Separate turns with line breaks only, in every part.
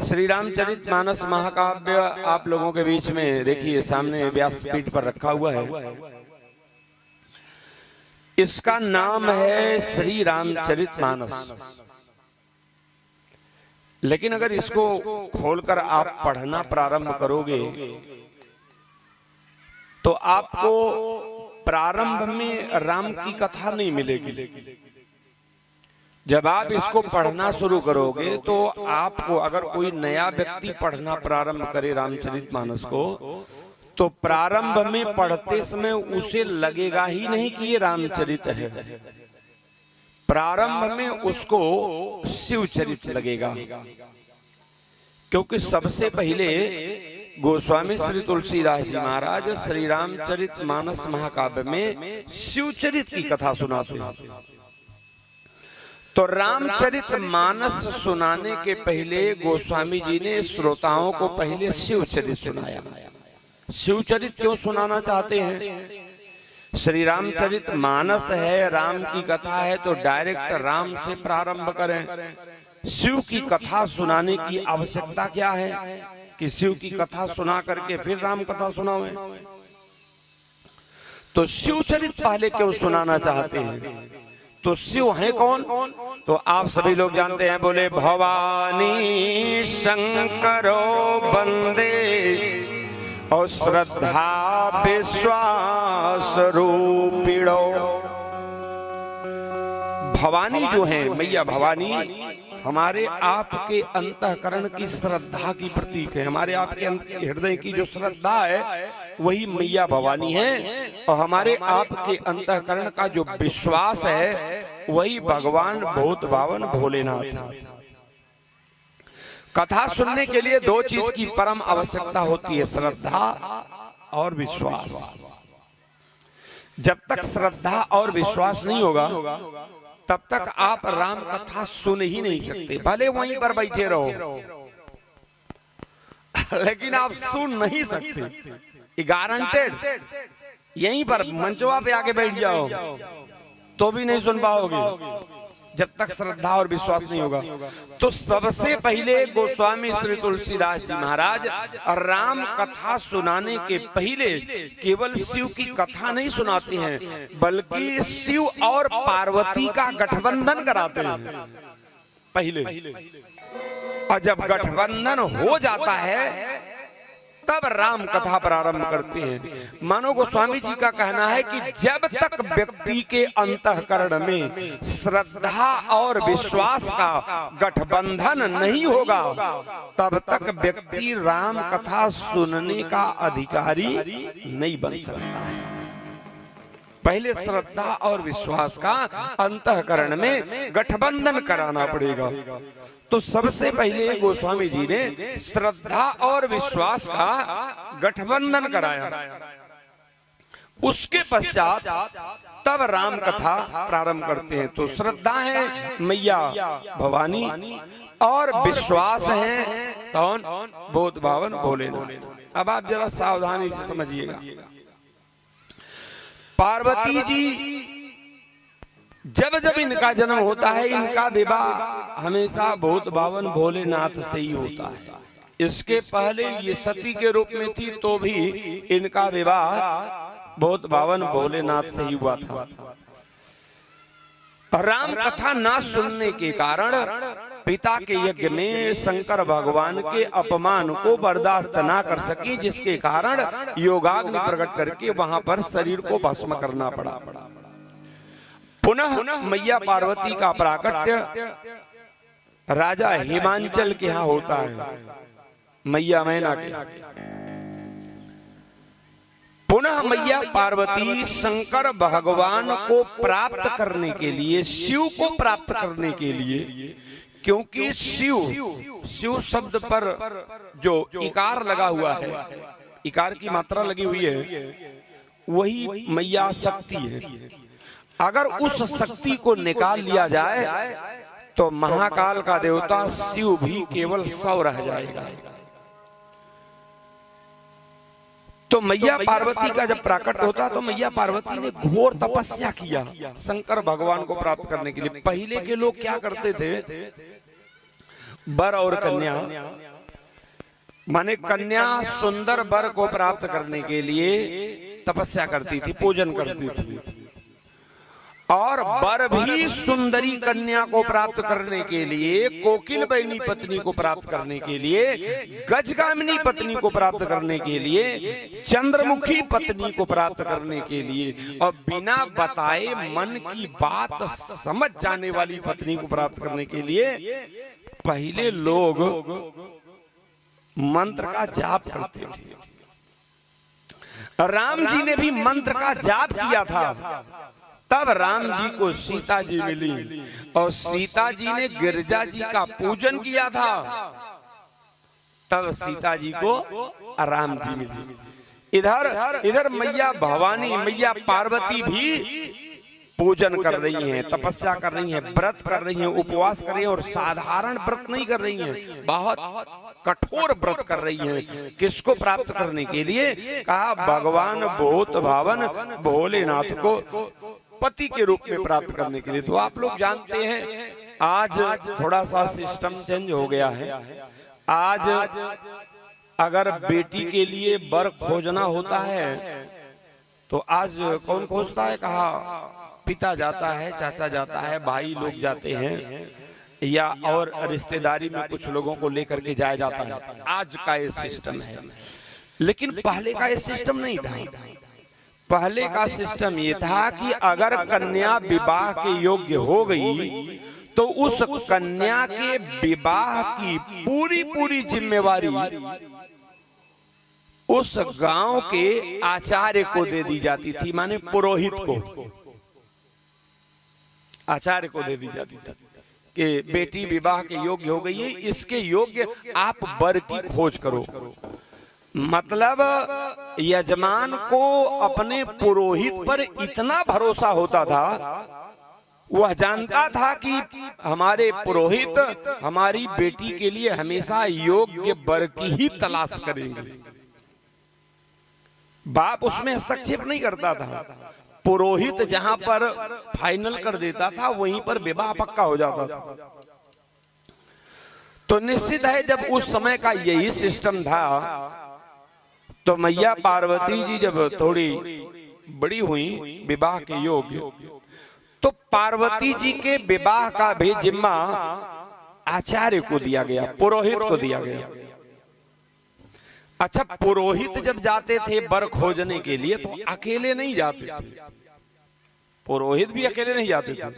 श्री रामचरित मानस महाकाव्य आप लोगों के बीच में देखिए सामने व्यासपीठ पर रखा हुआ है। इसका नाम है श्री रामचरित मानस। लेकिन अगर इसको खोलकर आप पढ़ना प्रारंभ करोगे तो आपको प्रारंभ में राम की कथा नहीं मिलेगी। जब आप इसको पढ़ना शुरू करोगे तो आपको, अगर कोई नया व्यक्ति पढ़ना प्रारंभ करे रामचरितमानस को, तो प्रारंभ में पढ़ते समय उसे लगेगा ही नहीं कि ये रामचरित है। प्रारंभ में उसको शिवचरित लगेगा, क्योंकि सबसे पहले गोस्वामी श्री तुलसीदास जी महाराज श्री रामचरित मानस महाकाव्य में शिवचरित की कथा सुनाते हैं। तो रामचरित मानस सुनाने के पहले गोस्वामी जी ने श्रोताओं को पहले शिवचरित सुनाया। शिवचरित क्यों सुनाना चाहते हैं? श्री रामचरित मानस है, राम की कथा है, तो डायरेक्ट राम से प्रारंभ करें। शिव की कथा सुनाने की आवश्यकता क्या है कि शिव की कथा सुना करके फिर राम कथा सुनाओ? तो शिवचरित पहले क्यों सुनाना चाहते हैं? तो शिव है कौन? तो आप सभी लोग जानते हैं, बोले भवानी शंकरो वंदे और श्रद्धा विश्वास रूपिणो। भवानी जो है, मैया भवानी हमारे आपके अंतःकरण की श्रद्धा की प्रतीक है। हमारे आपके हृदय की जो श्रद्धा है वही मैया भवानी है, और हमारे आपके अंतःकरण का जो विश्वास है वही भगवान भूत भावन भोलेनाथ। कथा सुनने के लिए दो चीज की परम आवश्यकता होती है, श्रद्धा और विश्वास। जब तक श्रद्धा और विश्वास नहीं होगा तब तक आप राम कथा सुन ही नहीं सकते। भले वहीं पर बैठे रहो लेकिन आप सुन नहीं सकते, गारंटेड। यहीं पर मंचवा पे आके बैठ जाओ तो भी नहीं सुन पाओगे जब तक श्रद्धा और विश्वास नहीं होगा। तो सबसे पहले गोस्वामी श्री तुलसीदास जी महाराज राम कथा सुनाने के पहले केवल शिव की कथा नहीं सुनाते हैं, बल्कि शिव और पार्वती का गठबंधन कराते हैं पहले। और जब गठबंधन हो जाता है तब राम कथा प्रारंभ करते हैं। मानो गोस्वामी जी का कहना है कि जब तक व्यक्ति के अंतःकरण में श्रद्धा और विश्वास का गठबंधन नहीं होगा तब तक व्यक्ति राम कथा सुनने का अधिकारी नहीं बन सकता है। पहले श्रद्धा और विश्वास का अंतःकरण में गठबंधन कराना पड़ेगा। तो सबसे पहले गोस्वामी जी ने श्रद्धा और विश्वास का गठबंधन कराया। उसके पश्चात तब राम कथा प्रारंभ करते हैं। तो श्रद्धा है मैया भवानी और विश्वास है कौन? भूत भावन भोलेनाथ। अब आप जरा सावधानी से समझिएगा। पार्वती जी जब जब इनका जन्म होता है, इनका विवाह हमेशा भूत भावन भोलेनाथ से ही होता है। इसके पहले ये सती के रूप में थी तो भी इनका विवाह भूत भावन भोलेनाथ से ही हुआ था। राम कथा ना सुनने के कारण पिता के यज्ञ में शंकर भगवान के अपमान को बर्दाश्त ना कर सके, जिसके कारण योगाग्नि प्रकट करके वहां पर शरीर को भस्म करना पड़ा। पुनः मैया पार्वती का प्राकट्य राजा हिमांचल के यहाँ होता है, मैया मैना के। पुनः मैया पार्वती शंकर भगवान को प्राप्त करने के लिए, शिव को प्राप्त करने के लिए, क्योंकि शिव शब्द पर जो इकार लगा हुआ है, इकार की मात्रा लगी हुई है, वही मैया शक्ति है। अगर उस शक्ति को निकाल लिया जाए तो महाकाल का देवता शिव भी केवल 100 रह जाएगा। तो मैया पार्वती का जब प्राकट होता तो मैया पार्वती ने घोर तपस्या किया शंकर भगवान को प्राप्त करने के लिए। पहले के लोग क्या करते थे, वर और कन्या माने कन्या सुंदर वर को प्राप्त करने के लिए तपस्या करती थी, पूजन करती थी, और वर भी सुंदरी कन्या को प्राप्त करने के लिए, कोकिल बहनी पत्नी को प्राप्त करने के लिए, गजगामिनी पत्नी को प्राप्त करने के लिए, चंद्रमुखी पत्नी को प्राप्त करने के लिए, और बिना बताए मन की बात समझ जाने वाली पत्नी को प्राप्त करने के लिए पहले लोग मंत्र का जाप करते थे। राम जी ने भी मंत्र का जाप किया था, तब राम जी को सीता जी मिली, और सीता जी ने गिरजा जी का पूजन किया था, तब सीता जी को राम जी मिली। इधर मैया भवानी, मैया पार्वती भी पूजन कर रही हैं, तपस्या कर रही हैं, व्रत कर रही हैं, उपवास कर रही हैं, और साधारण व्रत नहीं कर रही हैं, बहुत कठोर व्रत कर रही हैं। किसको प्राप्त करने के लिए? कहा भगवान भूत भावन भोलेनाथ को पति के रूप में प्राप्त करने के लिए। तो आप लोग जानते हैं आज थोड़ा सा सिस्टम चेंज हो गया है। आज अगर बेटी के लिए वर खोजना होता है तो आज कौन खोजता है? कहा पिता जाता है, चाचा जाता है, भाई लोग जाते हैं, या और रिश्तेदारी में कुछ लोगों को लेकर के जाया जाता है। आज का ये सिस्टम है, लेकिन पहले का ये सिस्टम नहीं था। पहले का सिस्टम ये था कि अगर कन्या विवाह के योग्य हो गई तो उस कन्या के विवाह की पूरी जिम्मेवारी उस गांव के आचार्य को दे दी जाती थी, माने पुरोहित को, आचार्य को दे दी जाती थी कि बेटी विवाह के योग्य हो गई है, इसके योग्य आप वर की खोज करो। मतलब यजमान को अपने पुरोहित पर इतना भरोसा होता था, वह जानता था कि हमारे पुरोहित हमारी बेटी के लिए हमेशा योग्य वर की ही तलाश करेंगे। बाप उसमें हस्तक्षेप नहीं करता था, पुरोहित जहां पर फाइनल कर देता था वहीं पर विवाह पक्का हो जाता था। तो निश्चित है जब उस समय का यही सिस्टम था, तो मैया पार्वती जी जब थोड़ी बड़ी हुई विवाह के योग्य, तो पार्वती जी के विवाह का भी जिम्मा आचार्य को दिया गया, पुरोहित को दिया गया। अच्छा, पुरोहित जब जाते थे वर खोजने के लिए तो अकेले नहीं जाते थे, पुरोहित भी अकेले नहीं जाते थे।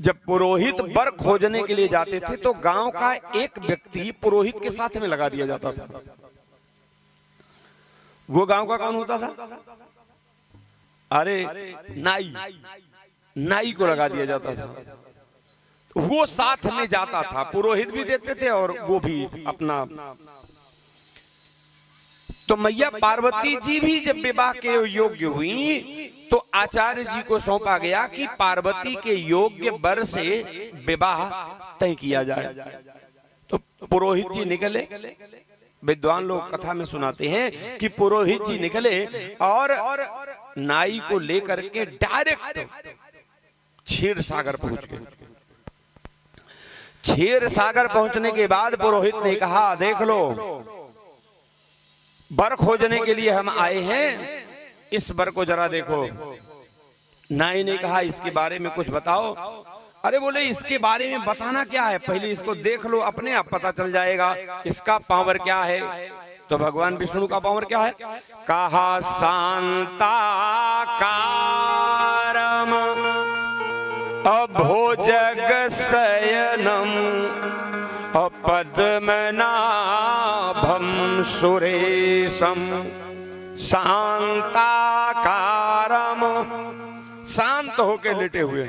जब पुरोहित वर खोजने के लिए जाते थे तो गांव का एक व्यक्ति पुरोहित के साथ में लगा दिया जाता था। वो गांव का कौन होता था? अरे नाई को लगा दिया जाता था। वो साथ में जाता था, पुरोहित भी देते थे और वो भी अपना। तो मैया पार्वती जी भी जब विवाह के योग्य हुई तो आचार्य जी को सौंपा गया कि पार्वती के योग्य वर से विवाह तय किया जाए। तो पुरोहित जी निकले, विद्वान लोग कथा में सुनाते हैं कि पुरोहित जी निकले और नाई को लेकर के डायरेक्ट क्षीर सागर पहुंच गए। क्षीर सागर पहुंचने के बाद पुरोहित ने कहा, देख लो वर खोजने के लिए हम आए हैं, इस वर को जरा देखो। नाई ने कहा, इसके बारे में कुछ बताओ। अरे बोले, इसके बारे में बताना क्या है, पहले इसको देख लो, अपने आप पता चल जाएगा इसका पावर क्या है। तो भगवान विष्णु का पावर क्या है? कहा शांताकारम अभोजग शयनम पद्मनाभम सुरेशम। शांताकारम, शांत होके लेटे हुए।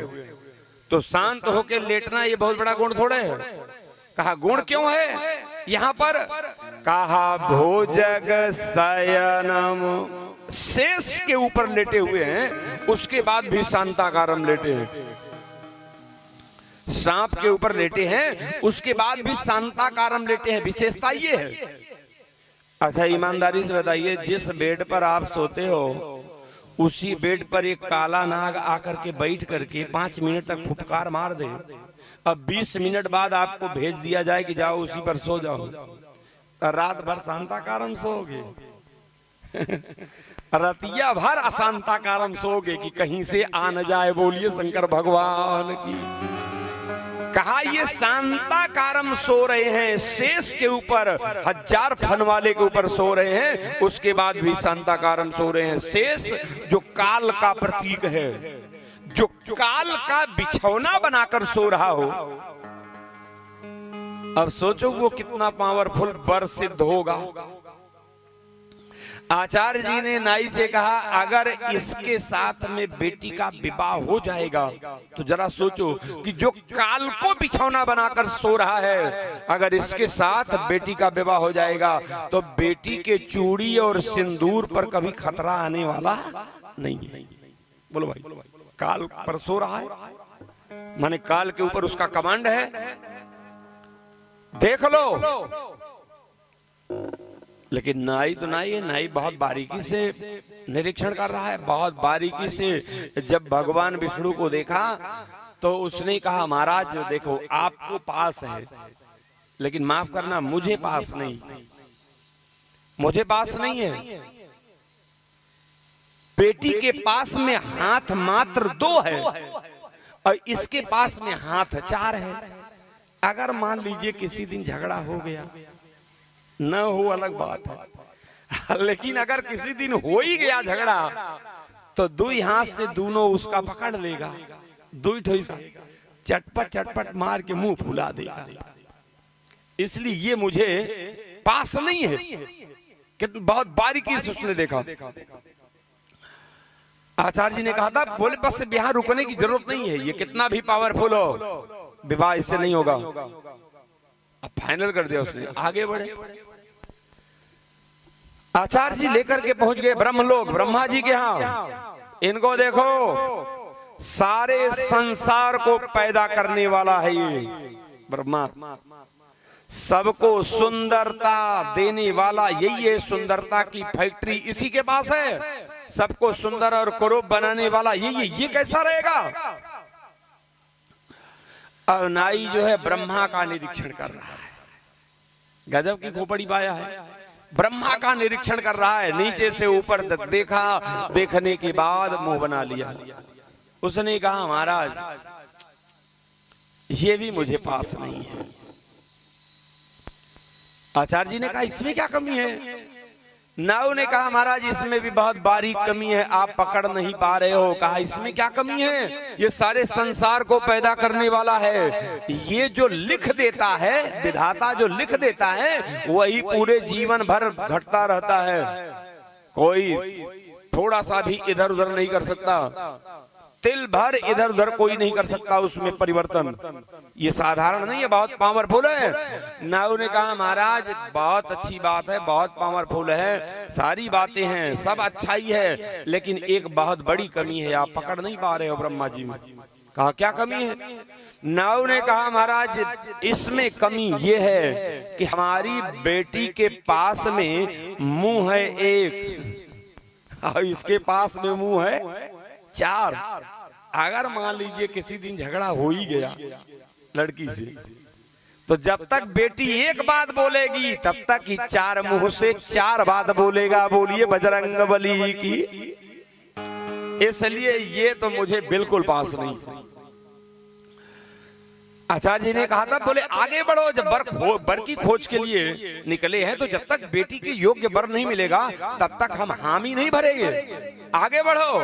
तो शांत होके लेटना ये बहुत बड़ा गुण थोड़े है। कहा गुण क्यों है यहाँ पर? कहा भोजग शयनम, शेष के ऊपर लेटे हुए हैं, उसके बाद भी शांताकारम लेटे हैं। सांप के ऊपर लेटे हैं, उसके बाद भी शांताकारम लेटे हैं। विशेषता ये है। अच्छा, ईमानदारी से बताइए, जिस बेड पर आप सोते हो उसी बेड पर एक काला नाग आकर के बैठ करके 5 मिनट तक फुफकार मार दे, अब 20 मिनट बाद आपको भेज दिया जाए कि जाओ उसी पर सो जाओ, तो रात भर शांताकारम सोओगे रतिया भर अशांताकारम सोओगे कि कहीं से आ न जाए। बोलिए शंकर भगवान की। कहा ये शांताकारम सो रहे हैं, शेष के ऊपर 1000 फन वाले के ऊपर सो रहे हैं, उसके बाद भी शांताकारम सो रहे हैं। शेष जो काल का प्रतीक है, जो काल का बिछौना बनाकर सो रहा हो, अब सोचो वो कितना पावरफुल वर सिद्ध होगा। आचार्य जी ने नाई से कहा अगर इसके साथ में बेटी का विवाह हो जाएगा तो जरा सोचो कि जो काल को बिछौना बनाकर सो रहा है, अगर इसके साथ बेटी का विवाह हो जाएगा तो बेटी के चूड़ी और सिंदूर पर कभी खतरा आने वाला नहीं है। बोलो भाई, काल पर सो रहा है माने काल के ऊपर उसका कमांड है। देख लो। लेकिन नाई तो नाई है, नाई बहुत बारीकी से निरीक्षण कर रहा है, बहुत बारीकी से। जब भगवान विष्णु को देखा तो उसने कहा महाराज देखो आपको पास है, लेकिन माफ करना मुझे पास नहीं, मुझे पास नहीं है। बेटी के पास में हाथ मात्र 2 है और इसके पास में हाथ 4 है। अगर मान लीजिए किसी दिन झगड़ा हो गया, न हो अलग बात है, लेकिन अगर किसी दिन हो ही गया झगड़ा तो 2 हाथ से दोनों उसका पकड़ लेगा, 2 ठोई चटपट चटपट मार के मुंह फुला देगा। इसलिए ये मुझे पास नहीं है। कितना बहुत बारीकी से उसने देखा। आचार्य जी ने कहा था बोले बस यहाँ रुकने की जरूरत नहीं है, ये कितना भी पावरफुल हो विवाह इससे नहीं होगा। अब फाइनल कर दिया उसने, आगे बढ़े। आचार्य जी लेकर के पहुंच गए ब्रह्मलोक, ब्रह्मा जी के यहाँ। इनको देखो, सारे संसार को पैदा करने वाला है ये ब्रह्मा, सबको सुंदरता देने वाला यही है। सुंदरता की फैक्ट्री इसी के पास है, सबको सुंदर और कुरूप बनाने वाला यही है। ये कैसा रहेगा? अब नाई जो है ब्रह्मा का निरीक्षण कर रहा है। गजब की खोपड़ी पाया है। ब्रह्मा का निरीक्षण कर रहा है, नीचे से ऊपर तक देखा, देखने के बाद मुंह बना लिया। उसने कहा महाराज ये भी मुझे पास नहीं है। आचार्य जी ने कहा इसमें क्या कमी है? नाऊ ने कहा महाराज इसमें भी बहुत बारीक कमी है, आप पकड़ नहीं पा रहे हो। कहा इसमें क्या कमी है? ये सारे संसार को पैदा करने वाला है, ये जो लिख देता है विधाता, जो लिख देता है वही पूरे जीवन भर घटता रहता है। कोई थोड़ा सा भी इधर उधर नहीं कर सकता, तिल भर इधर उधर कोई नहीं कर सकता उसमें परिवर्तन। ये साधारण नहीं है, बहुत पावरफुल है। नाऊ ने कहा महाराज बहुत अच्छी बात है, बहुत पावरफुल है, सारी बातें हैं, सब अच्छा ही है, लेकिन एक बहुत बड़ी कमी है, आप पकड़ नहीं पा रहे हो ब्रह्मा जी में। कहा क्या कमी है? नाऊ ने कहा महाराज इसमें कमी ये है कि हमारी बेटी के पास में मुंह है 1 और इसके पास में मुंह है 4। अगर मान लीजिए किसी दिन झगड़ा हो ही गया लड़की से, तो जब तक बेटी एक बात बोलेगी तब तक ही 4 मुंह से 4 बात बोलेगा। बोलिए बजरंग बली की। इसलिए ये तो मुझे बिल्कुल पास नहीं। आचार्य जी ने कहा था बोले आगे बढ़ो, जब वर की खोज के लिए निकले हैं तो जब तक बेटी के योग्य वर नहीं मिलेगा तब तक हम हामी नहीं भरेंगे। आगे बढ़ो।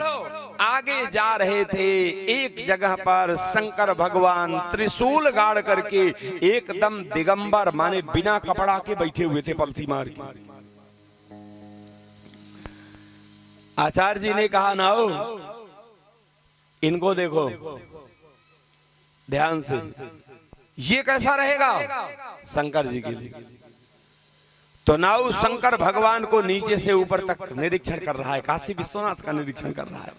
आगे जा रहे थे, एक जगह पर शंकर भगवान त्रिशूल गाड़ करके एकदम दिगंबर माने बिना कपड़ा के बैठे हुए थे पलथी मार के। आचार्य जी ने कहा ना इनको देखो ध्यान से, ये कैसा रहेगा शंकर जी के लिए। तो नाउ शंकर भगवान को नीचे से ऊपर तक निरीक्षण कर रहा है, काशी विश्वनाथ का निरीक्षण कर रहा है।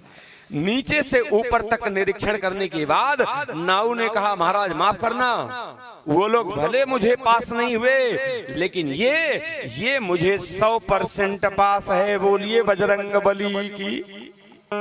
नीचे से ऊपर तक निरीक्षण करने के बाद नाउ ने कहा महाराज माफ करना, वो लोग भले मुझे पास नहीं हुए, लेकिन ये मुझे 100% पास है। बोलिए बजरंग बली की।